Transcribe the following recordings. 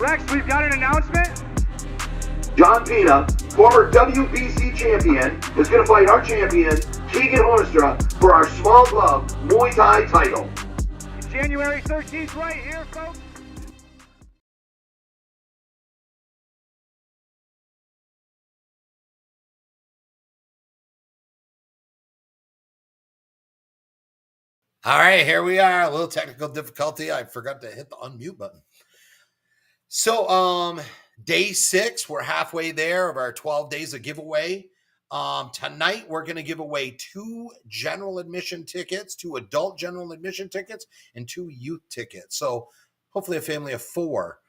Rex, we've got an announcement. John Pena, former WBC champion, is going to fight our champion, Keegan Hornstra, for our small glove Muay Thai title. January 13th, right here, folks. All right, here we are. A little technical difficulty. I forgot to hit the unmute button. So, day 6, we're halfway there of our 12 days of giveaway. Tonight, we're going to give away 2 general admission tickets, 2 adult general admission tickets, and 2 youth tickets. So, hopefully, a family of 4.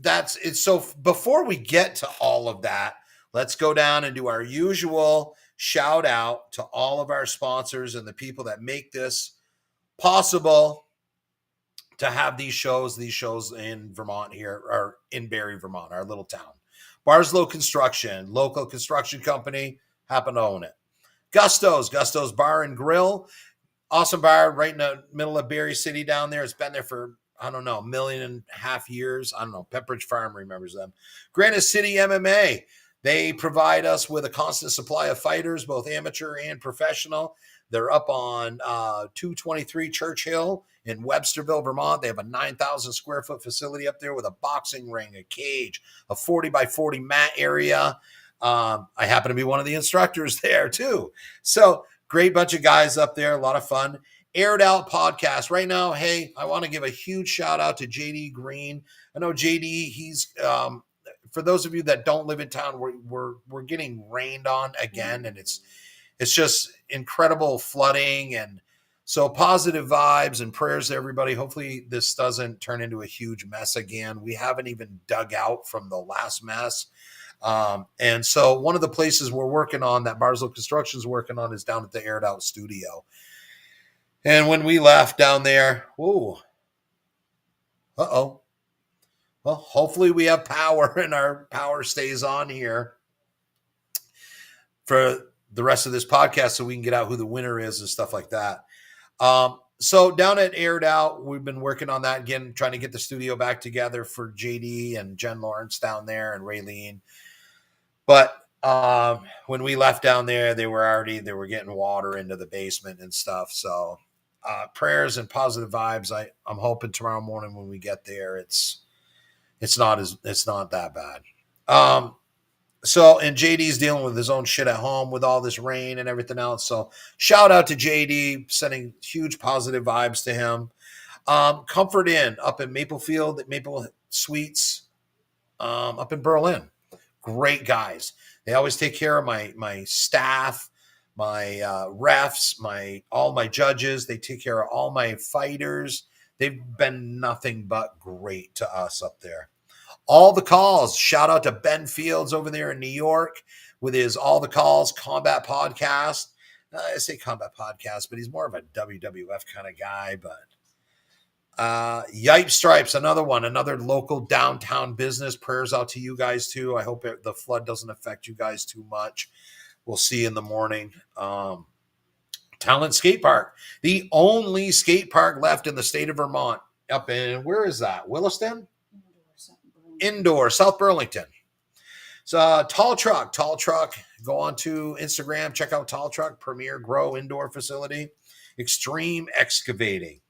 That's it. So, before we get to all of that, let's go down and do our usual shout out to all of our sponsors and the people that make this possible to have these shows in Vermont here, or in Barrie, Vermont, our little town. Barslow Construction, local construction company, happen to own it. Gusto's Bar and Grill, awesome bar right in the middle of Barrie City down there. It's been there for, I don't know, 1.5 million years. I don't know. Pepperidge Farm remembers them. Granite City MMA. They provide us with a constant supply of fighters, both amateur and professional. They're up on 223 Churchill in Websterville, Vermont. They have a 9,000 square foot facility up there with a boxing ring, a cage, a 40 by 40 mat area. I happen to be one of the instructors there too. So great bunch of guys up there, a lot of fun. Aired Out Podcast. Right now, hey, I want to give a huge shout out to JD Green. I know JD, he's for those of you that don't live in town, we're getting rained on again, and it's just incredible flooding, and so positive vibes and prayers to everybody. Hopefully this doesn't turn into a huge mess again. We haven't even dug out from the last mess. And so one of the places we're working on, that Barslow Construction's working on, is down at the Aired Out studio. And when we left down there, well, hopefully we have power and our power stays on here for the rest of this podcast so we can get out who the winner is and stuff like that. So down at Aired Out, we've been working on that again, trying to get the studio back together for JD and Jen Lawrence down there and Raylene. But when we left down there, they were getting water into the basement and stuff. So prayers and positive vibes. I'm hoping tomorrow morning when we get there, it's not that bad. So, and JD's dealing with his own shit at home with all this rain and everything else. So shout out to JD, sending huge positive vibes to him. Comfort Inn up in Maple Suites, up in Berlin. Great guys. They always take care of my staff, my refs, all my judges. They take care of all my fighters. They've been nothing but great to us up there. All the Calls. Shout out to Ben Fields over there in New York with his All the Calls Combat Podcast. I say Combat Podcast, but he's more of a WWF kind of guy. But Yipe Stripes, another local downtown business. Prayers out to you guys too. I hope the flood doesn't affect you guys too much. We'll see you in the morning. Talent Skate Park, the only skate park left in the state of Vermont. Up in, where is that? Williston? Indoor, South Burlington. So Tall Truck. Go on to Instagram, check out Tall Truck, Premier Grow Indoor Facility, Extreme Excavating.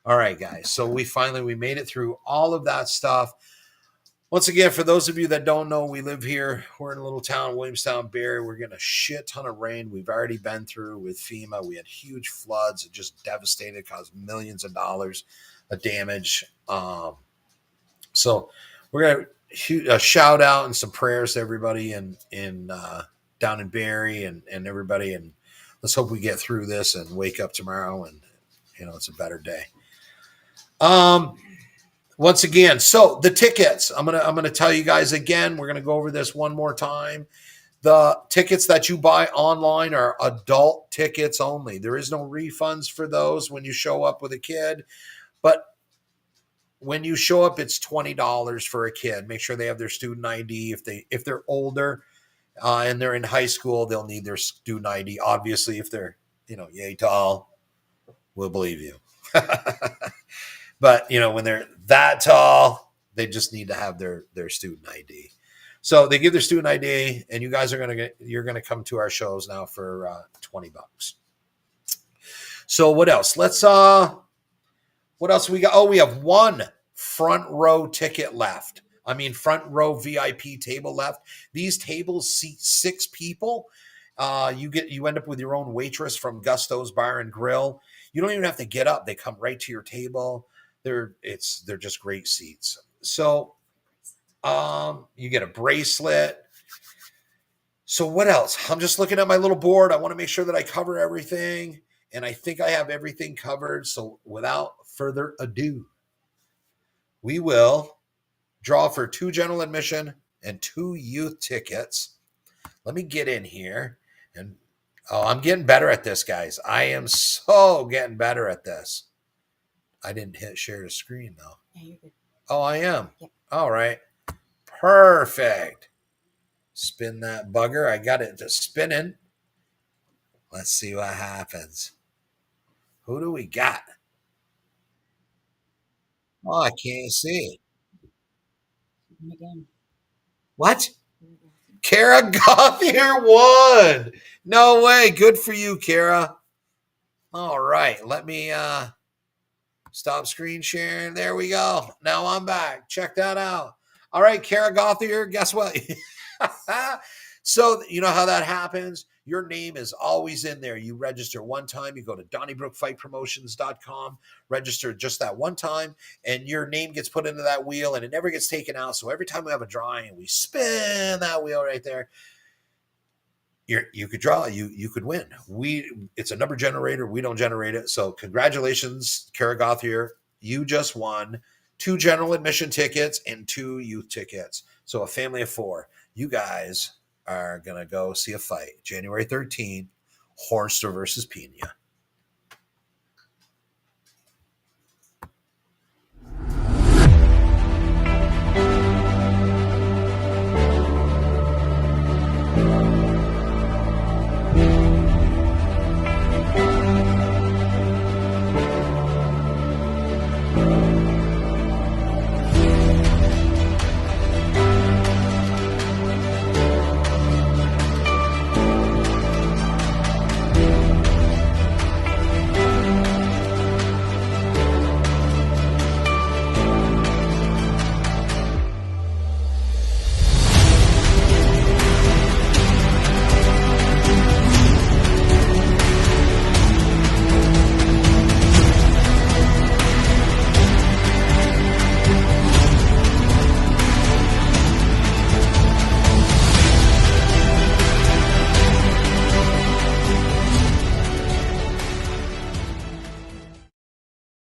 All right, guys. So we made it through all of that stuff. Once again, for those of you that don't know, we live here. We're in a little town, Williamstown, Barrie. We're getting a shit ton of rain. We've already been through with FEMA. We had huge floods. It just devastated, caused millions of dollars of damage. So we're going to a shout out and some prayers to everybody in down in Barrie and everybody. And let's hope we get through this and wake up tomorrow and, it's a better day. Once again, so the tickets, I'm gonna tell you guys again. We're gonna go over this one more time. The tickets that you buy online are adult tickets only. There is no refunds for those when you show up with a kid, but when you show up, it's $20 for a kid. Make sure they have their student ID. If they're older and they're in high school, they'll need their student ID. Obviously, if they're yay tall, we'll believe you. But when they're that tall, they just need to have their student ID. So they give their student ID, and you guys you're gonna come to our shows now for $20. So what else? What else we got? Oh, we have one front row ticket left. I mean, front row VIP table left. These tables seat 6 people. You end up with your own waitress from Gusto's Bar and Grill. You don't even have to get up; they come right to your table. They're just great seats. So, you get a bracelet. So what else? I'm just looking at my little board. I want to make sure that I cover everything, and I think I have everything covered. So without further ado, we will draw for 2 general admission and 2 youth tickets. Let me get in here. And I'm getting better at this, guys. I am so getting better at this. I didn't hit share the screen, though. Yeah, you're good. Oh, I am? Yep. All right. Perfect. Spin that bugger. I got it just spinning. Let's see what happens. Who do we got? Oh, I can't see. And again. What? Kara Gothier won. No way. Good for you, Kara. All right. Let me stop screen sharing. There we go. Now I'm back. Check that out. All right, Kara Gothier, guess what? So you know how that happens? Your name is always in there. You register one time. You go to DonnyBrookFightPromotions.com, register just that one time, and your name gets put into that wheel, and it never gets taken out. So every time we have a drawing, we spin that wheel right there. You could draw. You could win. It's a number generator. We don't generate it. So congratulations, Kara Gothier. You just won 2 general admission tickets and 2 youth tickets. So a family of 4. You guys are going to go see a fight January 13th, Hornster versus Pena.